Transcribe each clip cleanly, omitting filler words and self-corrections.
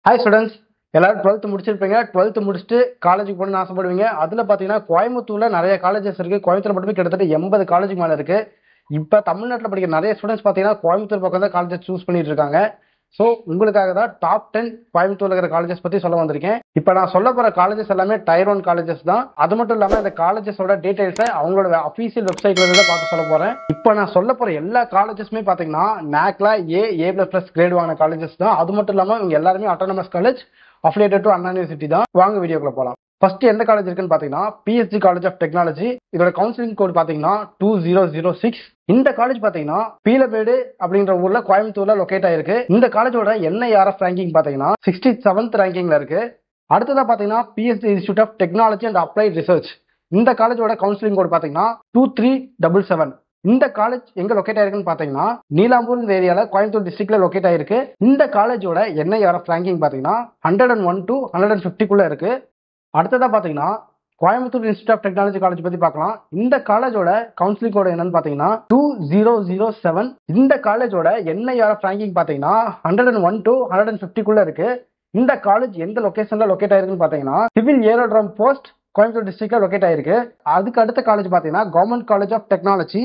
Hi students, எல்லாரும் 12th முடிச்சிருப்பீங்க. 12th முடிச்சுட்டு காலேஜுக்கு போகணும்னு ஆசைப்படுவீங்க. அதில் பார்த்தீங்கன்னா கோயம்புத்தூரில் நிறைய காலேஜஸ் இருக்குது. கோயம்புத்தூர் மட்டுமே கிட்டத்தட்ட 80 காலேஜுக்கு மேலே இருக்குது. இப்போ தமிழ்நாட்டில் படிக்கிற நிறைய ஸ்டூடெண்ட்ஸ் பார்த்தீங்கன்னா கோயம்புத்தூர் பக்கம் தான் காலேஜஸ் சூஸ் பண்ணிட்டு இருக்காங்க. ஸோ உங்களுக்காக தான் டாப் 10 கோயம்புத்தூர்ல இருக்கிற காலேஜஸ் பற்றி சொல்ல வந்திருக்கேன். இப்போ நான் சொல்ல போகிற காலேஜஸ் எல்லாமே Tier 1 காலேஜஸ் தான். அது மட்டும் இல்லாமல் இந்த காலேஜஸோட டீடைல்ஸை அவங்களோட அஃபீஷியல் வெப்சைட்ல இருந்து பார்த்து சொல்ல போகிறேன். இப்போ நான் சொல்ல போகிற எல்லா காலேஜஸுமே பார்த்தீங்கன்னா NACல A++ கிரேட் வாங்கின காலேஜஸ் தான். அது மட்டும் இல்லாமல் இவங்க எல்லாருமே autonomous college, affiliated to Anna university தான். வாங்க வீடியோக்குள்ள போகலாம். ஃபர்ஸ்ட் எந்த காலேஜ் இருக்குன்னு பார்த்தீங்கன்னா PSG காலேஜ் ஆஃப் டெக்னாலஜி. இதோட கவுன்சிலிங் கோட் பார்த்தீங்கன்னா 2006. இந்த காலேஜ் பார்த்தீங்கன்னா பீலமேடு அப்படின்ற ஊர்ல கோயம்புத்தூர்ல லொகேட் ஆயிருக்கு. இந்த காலேஜோட NIRF ரேங்கிங் பார்த்தீங்கன்னா 67th ரேங்கிங்ல இருக்கு. அடுத்ததா பார்த்தீங்கன்னா PSG institute of technology and applied research. இந்த காலேஜோட கவுன்சிலிங் கோட் பார்த்தீங்கன்னா 2377. இந்த காலேஜ் எங்க லொகேட் ஆயிருக்குன்னு பாத்தீங்கன்னா நீலாம்பூர் ஏரியால கோயம்புத்தூர் டிஸ்ட்ரிக்ட்ல லொகேட் ஆயிருக்கு. இந்த காலேஜோட NIRF ரேங்கிங் பாத்தீங்கன்னா 101 to 150 இருக்கு. அடுத்ததா பாத்தீங்கன்னா Coimbatore institute of technology college பத்தி பார்க்கலாம். இந்த காலேஜோட கவுன்சிலிங் கோட் என்னன்னு பாத்தீங்கன்னா 2007. இந்த காலேஜோட NIRF ரேங்கிங் பாத்தீங்கன்னா 101 to 150 இருக்கு. இந்த காலேஜ் எந்த லொகேஷன்ல லொகேட் ஆயிருக்குன்னு பாத்தீங்கன்னா சிவில் ஏரோட்ரம் போஸ்ட் கோயம்புத்தூர் டிஸ்ட்ரிக்ட்ல லொகேட் ஆயிருக்கு. அதுக்கு அடுத்த காலேஜ் பாத்தீங்கன்னா கவர்மெண்ட் காலேஜ் ஆஃப் டெக்னாலஜி.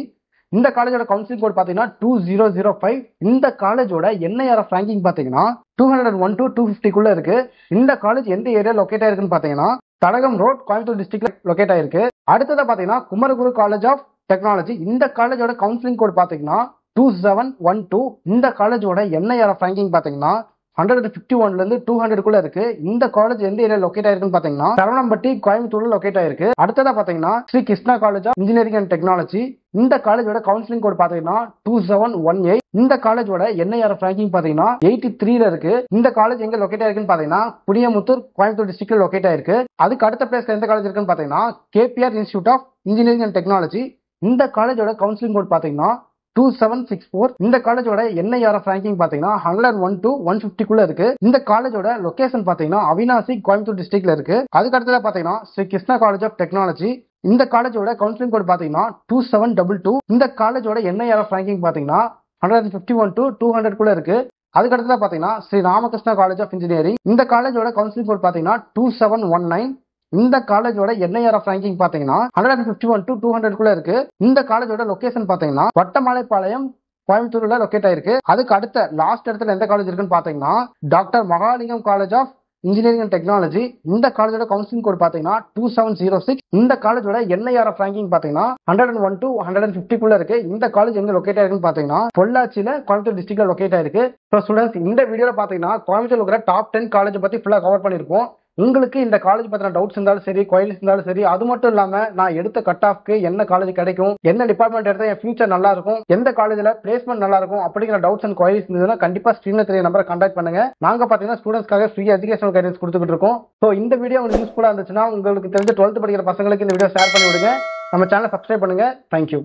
இந்த காலேஜோட கவுன்சிலிங் கோட் பாத்தீங்கன்னா 2005. இந்த காலேஜோட NIRF ரேங்கிங் பாத்தீங்கன்னா 201 to 250 இருக்கு. இந்த காலேஜ் எந்த ஏரியா லொகேட் ஆயிருக்குன்னு பாத்தீங்கன்னா தடகம் ரோட் கோயம்புத்தூர் டிஸ்ட்ரிக்ட்ல லொகேட் ஆயிருக்கு. அடுத்ததா பாத்தீங்கன்னா குமரகுரு காலேஜ் ஆஃப் டெக்னாலஜி. இந்த காலேஜோட கவுன்சிலிங் கோட் பாத்தீங்கன்னா 2712. இந்த காலேஜோட NIRF ரேங்கிங் பாத்தீங்கன்னா 151 இருந்து 200 இருக்கு. இந்த காலேஜ் எந்த ஏரியா லொகேட் ஆயிருக்குன்னு பாத்தீங்கன்னா சரவணம்பட்டி கோயம்புத்தூர்ல லொகேட் ஆயிருக்கு. அடுத்ததா பாத்தீங்கன்னா Sri Krishna college of engineering and technology. இந்த காலேஜோட கவுன்சிலிங் கோட் பாத்தீங்கன்னா 2718. இந்த காலேஜோட NIRF ரேங்கிங் பாத்தீங்கன்னா 83 இருக்கு. இந்த காலேஜ் எங்க லொகேட் ஆயிருக்குன்னு பாத்தீங்கன்னா புளியமுத்தூர் கோயம்புத்தூர் டிஸ்ட்ரிக்ட்ல லொகேட் ஆயிருக்கு. அதுக்கு அடுத்த பிளேஸ்ல எந்த காலேஜ் இருக்குன்னு பாத்தீங்கன்னா KPR institute of engineering and technology. இந்த காலேஜோட கவுன்சிலிங் கோட் பாத்தீங்கன்னா 2764. இந்த காலேஜோட NIRF ரேங்கிங் பாத்தீங்கன்னா 101 to 150 இருக்கு. இந்த காலேஜோட லொகேஷன் பாத்தீங்கன்னா அவினாசி கோயம்புத்தூர் டிஸ்ட்ரிக்ட்ல இருக்கு. அதுக்கு அடுத்ததா பாத்தீங்கன்னா Sri Krishna college of technology. இந்த காலேஜோட கவுன்சிலிங் கோட் பாத்தீங்கன்னா 2722. இந்த காலேஜோட NIRF ரேங்கிங் பாத்தீங்கன்னா 151 to 200 இருக்கு. அதுக்கு அடுத்ததா பாத்தீங்கன்னா Sri Ramakrishna college of engineering. இந்த காலேஜோட கவுன்சிலிங் கோட் பாத்தீங்கன்னா 2719. இந்த காலேஜோட NIRF ரேங்கிங் பாத்தீங்கன்னா 151 to 200 இருக்கு. இந்த காலேஜோட லொகேஷன் பாத்தீங்கன்னா வட்டமலைப்பாளையம் கோயம்புத்தூர்ல லொகேட் ஆயிருக்கு. அதுக்கு அடுத்த லாஸ்ட் இடத்துல எந்த காலேஜ் இருக்குன்னு பாத்தீங்கன்னா doctor Mahalingam college of engineering and technology. இந்த காலேஜோட கவுன்சிலிங் கோட் பாத்தீங்கன்னா 2706. இந்த காலேஜோட NIRF ரேங்கிங் பாத்தீங்கன்னா 101 to 150 இருக்கு. இந்த காலேஜ் எங்க லொகேட் ஆயிருக்குன்னு பாத்தீங்கன்னா பொள்ளாச்சியில கோயம்புத்தூர் டிஸ்ட்ரிக்ட்ல லொகேட் ஆயிருக்கு. ஸ்டூடெண்ட்ஸ், இந்த வீடியோல பாத்தீங்கன்னா கோயம்புத்தூர் இருக்கிற டாப் 10 காலேஜ் பத்தி ஃபுல்லா கவர் பண்ணிருப்போம். உங்களுக்கு இந்த காலேஜ் பத்தின டவுட்ஸ் இருந்தாலும் சரி, குவைரிஸ் இருந்தாலும் சரி, அது மட்டும் இல்லாம நான் எடுத்த கட் ஆஃப்க்கு என்ன காலேஜ் கிடைக்கும், என்ன டிபார்ட்மெண்ட் எடுத்தா என் ஃபியூச்சர் நல்லா இருக்கும், எந்த காலேஜ்ல பிளேஸ்மெண்ட் நல்லா இருக்கும் அப்படிங்கிற டவுட்ஸ் அண்ட் குவைரிஸ் இருந்ததுன்னா கண்டிப்பா ஸ்கிரீன்ல தெரிய நம்பரை கான்டாக்ட் பண்ணுங்க. நாங்க பாத்தீங்கன்னா ஸ்டூடெண்ட்ஸ்க்காக ஃப்ரீ எஜுகேஷனல் கைடன்ஸ் கொடுத்துட்டு இருக்கோம். ஸோ இந்த வீடியோ உங்களுக்கு யூஸ்ஃபுல்லா இருந்துச்சுன்னா உங்களுக்கு தெரிஞ்ச 12th படிக்கிற பசங்களுக்கு இந்த வீடியோ ஷேர் பண்ணி விடுங்க. நம்ம சேனலை சப்ஸ்கிரைப் பண்ணுங்க. தேங்க்யூ.